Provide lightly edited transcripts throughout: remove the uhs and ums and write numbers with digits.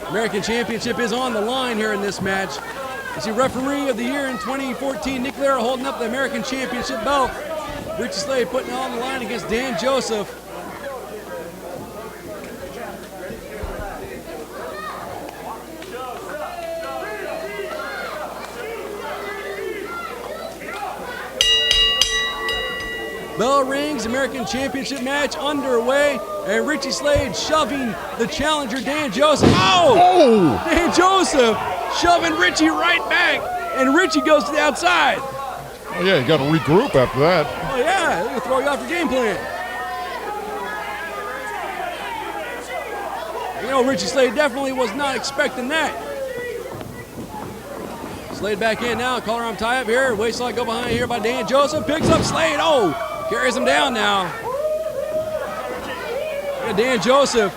American Championship is on the line here in this match. You see referee of the year in 2014, Nick Lara, holding up the American Championship belt. Richie Slade putting it on the line against Dan Joseph. Bell rings, American Championship match underway, and Richie Slade shoving the challenger, Dan Joseph. Oh! Dan Joseph shoving Richie right back, and Richie goes to the outside. Oh yeah, you got to regroup after that. Oh yeah, they're gonna throw you off your game plan. You know, Richie Slade definitely was not expecting that. Slade back in now, collar arm tie up here. Waistlock go behind here by Dan Joseph. Picks up Slade. Oh! Carries him down now. Yeah, Dan Joseph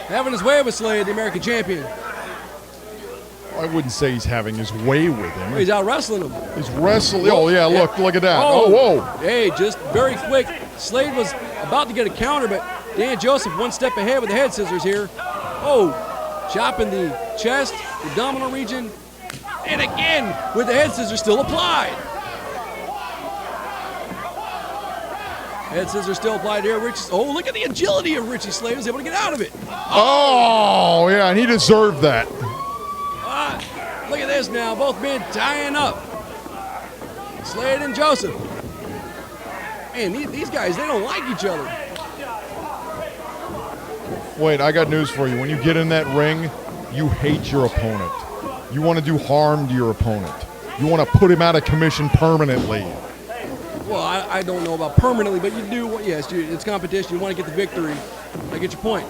having his way with Slade, the American champion. I wouldn't say he's having his way with him. He's out wrestling him. He's wrestling. Oh, yeah, look at that. Oh, whoa. Hey, just very quick. Slade was about to get a counter, but Dan Joseph one step ahead with the head scissors here. Oh, chopping the chest, the abdominal region, and again with the head scissors still applied. Head scissors still applied here. Oh, look at the agility of Richie Slade. He was able to get out of it. Oh, yeah, and he deserved that. Look at this now. Both men tying up. Slade and Joseph. Man, these guys, they don't like each other. Wait, I got news for you. When you get in that ring, you hate your opponent. You want to do harm to your opponent. You want to put him out of commission permanently. Well, I don't know about permanently, but you do. Yes, it's competition. You want to get the victory. I get your point.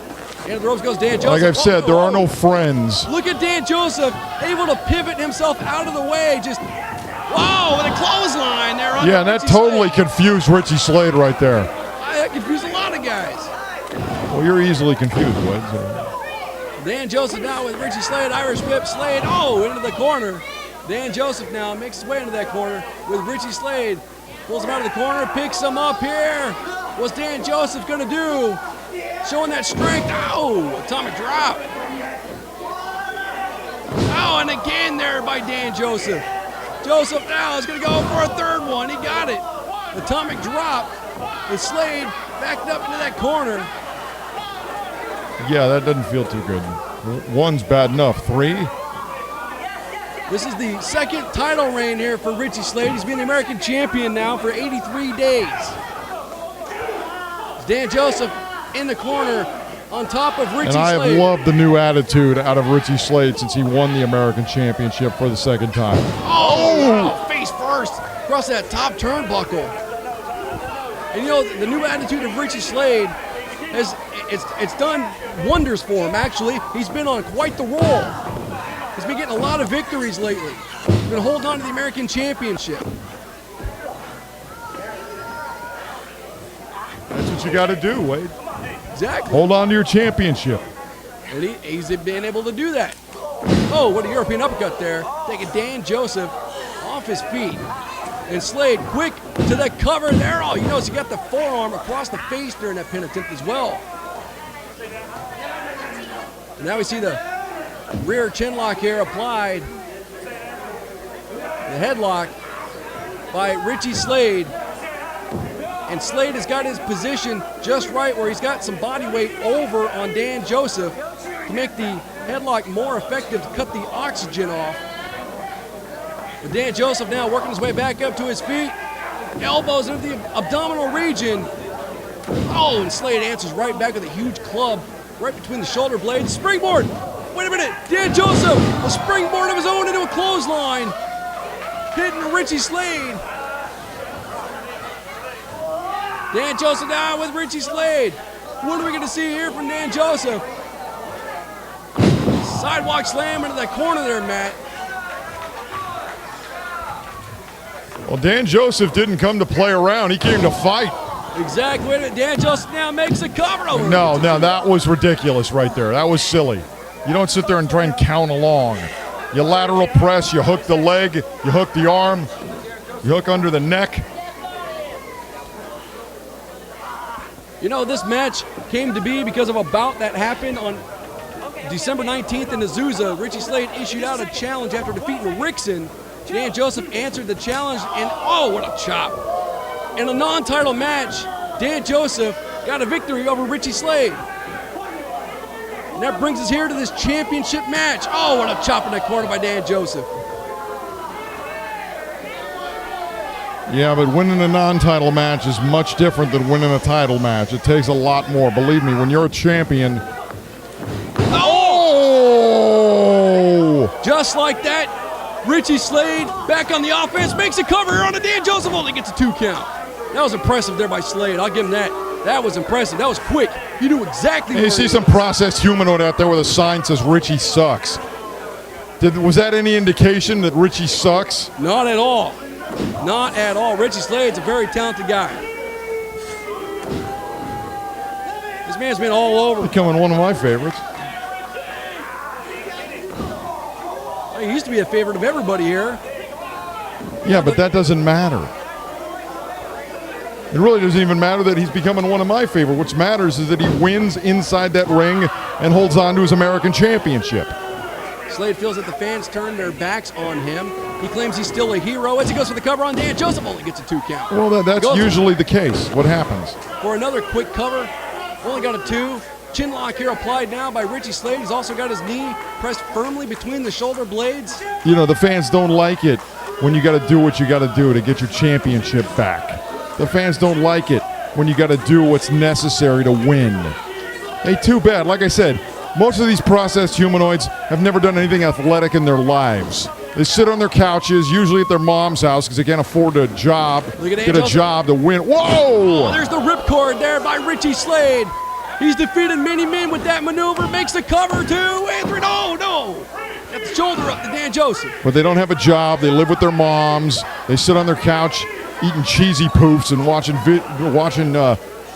And the ropes goes Dan Joseph. Like I've said, there are no friends. Look at Dan Joseph, able to pivot himself out of the way. Just, wow, with a clothesline there. Yeah, and that totally confused Richie Slade right there. That confused a lot of guys. Well, you're easily confused, Wade. So. Dan Joseph now with Richie Slade, Irish whip, Slade, oh, into the corner. Dan Joseph now makes his way into that corner with Richie Slade. Pulls him out of the corner, picks him up here. What's Dan Joseph gonna do? Showing that strength. Oh, atomic drop. Oh, and again there by Dan Joseph. Joseph now is gonna go for a third one. He got it. Atomic drop. And Slade backed up into that corner. Yeah, that doesn't feel too good. One's bad enough. 3? This is the second title reign here for Richie Slade. He's been the American champion now for 83 days. Dan Joseph in the corner on top of Richie Slade. And I have loved the new attitude out of Richie Slade since he won the American Championship for the second time. Oh, face first across that top turnbuckle. And you know, the new attitude of Richie Slade it's done wonders for him, actually. He's been on quite the roll. He's been getting a lot of victories lately. He's been holding on to the American Championship. That's what you got to do, Wade. Exactly. Hold on to your championship. And he's been able to do that. Oh, what a European uppercut there. Taking Dan Joseph off his feet. And Slade quick to the cover there. Oh, you notice he got the forearm across the face during that pin attempt as well. And now we see the rear chin lock here applied. The headlock by Richie Slade. And Slade has got his position just right where he's got some body weight over on Dan Joseph to make the headlock more effective to cut the oxygen off. But Dan Joseph now working his way back up to his feet. Elbows into the abdominal region. Oh, and Slade answers right back with a huge club right between the shoulder blades. Springboard! Wait a minute! Dan Joseph! A springboard of his own into a clothesline. Hitting Richie Slade. Dan Joseph now with Richie Slade. What are we going to see here from Dan Joseph? Sidewalk slam into that corner there, Matt. Well, Dan Joseph didn't come to play around. He came to fight. Exactly. Wait a minute. Dan Joseph now makes a cover over. No, that was ridiculous right there. That was silly. You don't sit there and try and count along. You lateral press, you hook the leg, you hook the arm, you hook under the neck. You know, this match came to be because of a bout that happened on December 19th in Azusa, Richie Slade issued out a challenge after defeating Rickson. Dan Joseph answered the challenge, and oh, what a chop. In a non-title match, Dan Joseph got a victory over Richie Slade. And that brings us here to this championship match. Oh, what a chop in the corner by Dan Joseph. Yeah, but winning a non-title match is much different than winning a title match. It takes a lot more. Believe me, when you're a champion. Oh! Just like that, Richie Slade back on the offense, makes a cover here on the Dan Joseph, only gets a 2 count. That was impressive there by Slade. I'll give him that. That was impressive. That was quick. He knew exactly where he was. You see some processed humanoid out there with a sign that says Richie sucks. Was that any indication that Richie sucks? Not at all. Not at all. Richie Slade's a very talented guy. This man's been all over. Becoming one of my favorites. He used to be a favorite of everybody here. Yeah, but that doesn't matter. It really doesn't even matter that he's becoming one of my favorite. What matters is that he wins inside that ring and holds on to his American championship. Slade feels that the fans turned their backs on him. He claims he's still a hero as he goes for the cover on Dan Joseph, only gets a 2 count. Well, that's usually the case. What happens? For another quick cover, only got a 2. Chin lock here applied now by Richie Slade. He's also got his knee pressed firmly between the shoulder blades. You know, the fans don't like it when you got to do what you got to do to get your championship back. The fans don't like it when you got to do what's necessary to win. Hey, too bad. Like I said, most of these processed humanoids have never done anything athletic in their lives. They sit on their couches, usually at their mom's house because they can't afford a job, get a job to win. Whoa! Oh, there's the ripcord there by Richie Slade. He's defeated many men with that maneuver, makes the cover too. No. Got the shoulder up to Dan Joseph. But they don't have a job. They live with their moms. They sit on their couch eating cheesy poofs and watching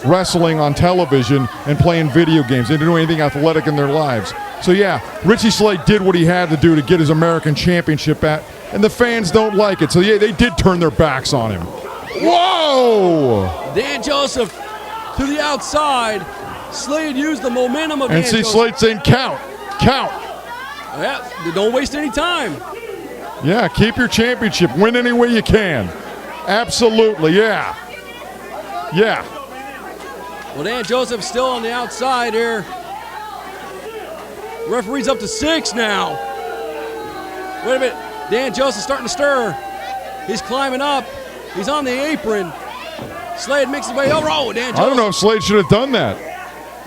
wrestling on television and playing video games. They didn't do anything athletic in their lives. So yeah, Richie Slade did what he had to do to get his American championship back, and the fans don't like it. So yeah, they did turn their backs on him. Whoa! Dan Joseph to the outside. Slade used the momentum of Dan Joseph. And see Slade saying count. Yeah, don't waste any time. Yeah, keep your championship. Win any way you can. Absolutely, yeah. Well, Dan Joseph still on the outside here. Referee's up to 6 now. Wait a minute. Dan Joseph starting to stir. He's climbing up. He's on the apron. Slade makes his way over. Oh, Dan Joseph. I don't know if Slade should have done that.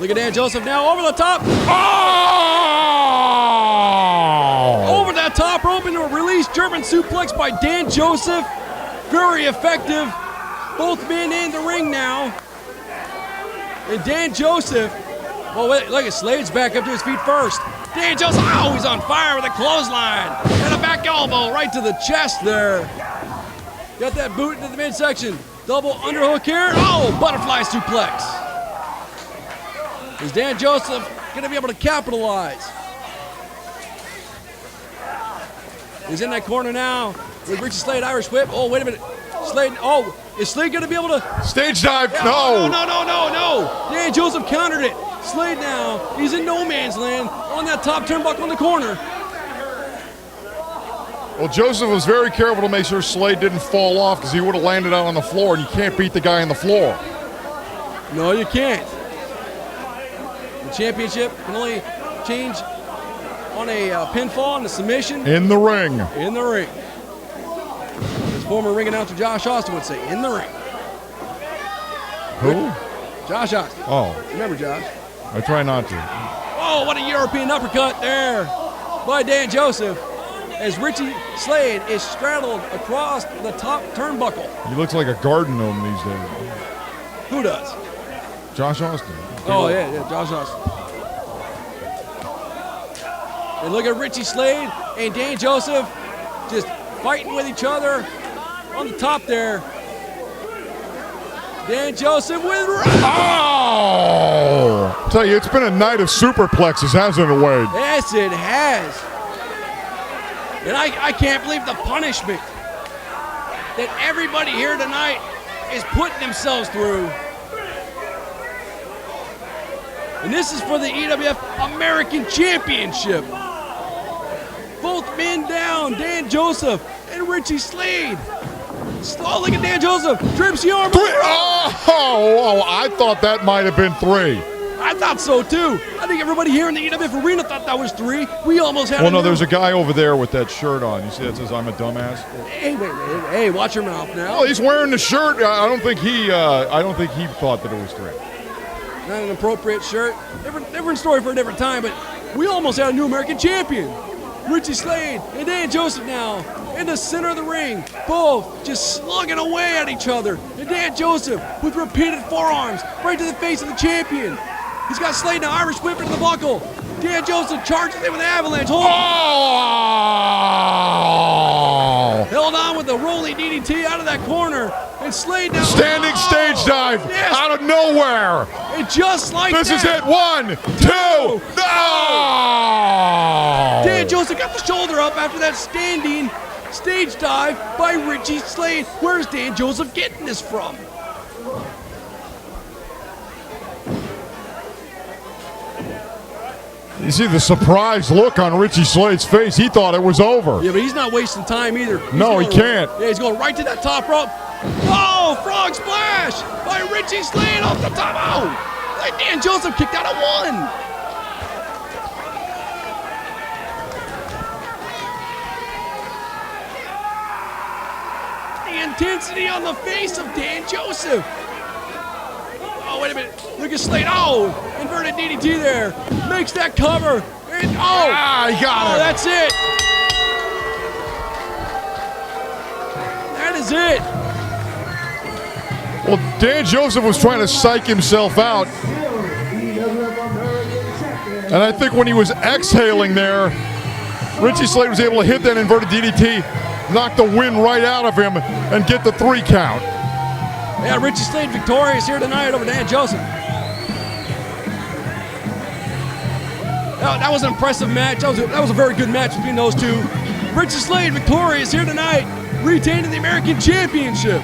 Look at Dan Joseph now over the top. Oh! Over that top rope into a release German suplex by Dan Joseph. Very effective. Both men in the ring now. And Dan Joseph, look at Slade's back up to his feet first. Dan Joseph, he's on fire with a clothesline. And a back elbow right to the chest there. Got that boot into the midsection. Double underhook here. Butterfly suplex. Is Dan Joseph going to be able to capitalize? He's in that corner now with Richie Slade, Irish whip. Oh, wait a minute. Slade, is Slade going to be able to? Stage dive, no. Dan Joseph countered it. Slade now, he's in no man's land on that top turnbuckle in the corner. Well, Joseph was very careful to make sure Slade didn't fall off because he would have landed out on the floor, and you can't beat the guy on the floor. No, you can't. The championship can only change on a pinfall and a submission. In the ring. In the ring. As former ring announcer Josh Austin would say, in the ring. Who? Josh Austin. Oh. Remember Josh? I try not to. Oh, what a European uppercut there by Dan Joseph as Richie Slade is straddled across the top turnbuckle. He looks like a garden gnome these days. Who does? Josh Austin. Oh, yeah, Josh Austin. And look at Richie Slade and Dan Joseph just fighting with each other on the top there. Dan Joseph with... Oh! I tell you, it's been a night of superplexes, hasn't it, Wade? Yes, it has. And I can't believe the punishment that everybody here tonight is putting themselves through. And this is for the EWF American Championship. Both men down, Dan Joseph and Richie Slade. Oh, look at Dan Joseph. Trips the arm. Oh, I thought that might have been 3. I thought so too. I think everybody here in the EWF arena thought that was 3. We almost had. Well, no, there's a guy over there with that shirt on. You see that says "I'm a dumbass." Hey, wait, hey, watch your mouth now. Well, he's wearing the shirt. I don't think he thought that it was 3. Not an appropriate shirt. Different story for a different time, but we almost had a new American champion. Richie Slade and Dan Joseph now in the center of the ring, both just slugging away at each other. And Dan Joseph with repeated forearms right to the face of the champion. He's got Slade now, Irish whip into the buckle. Dan Joseph charges in with an avalanche. Oh! Held on with the rolling DDT out of that corner. And Slade now. Standing stage dive out of nowhere. And just like this that. This is it. 1, 2. Oh! Dan Joseph got the shoulder up after that standing stage dive by Richie Slade. Where's Dan Joseph getting this from? You see the surprised look on Richie Slade's face. He thought it was over. Yeah, but he's not wasting time either. No, he can't. Yeah, he's going right to that top rope. Oh, frog splash by Richie Slade off the top. Oh, Dan Joseph kicked out at 1. The intensity on the face of Dan Joseph. Oh, wait a minute. Look at Slade. Oh, inverted DDT there. Makes that cover. And, he got it. That's it. That is it. Well, Dan Joseph was trying to psych himself out. And I think when he was exhaling there, Richie Slade was able to hit that inverted DDT, knock the wind right out of him, and get the 3 count. Yeah, Richie Slade victorious here tonight over Dan Joseph. That was an impressive match. That was a very good match between those two. Richie Slade victorious here tonight, retaining the American Championship.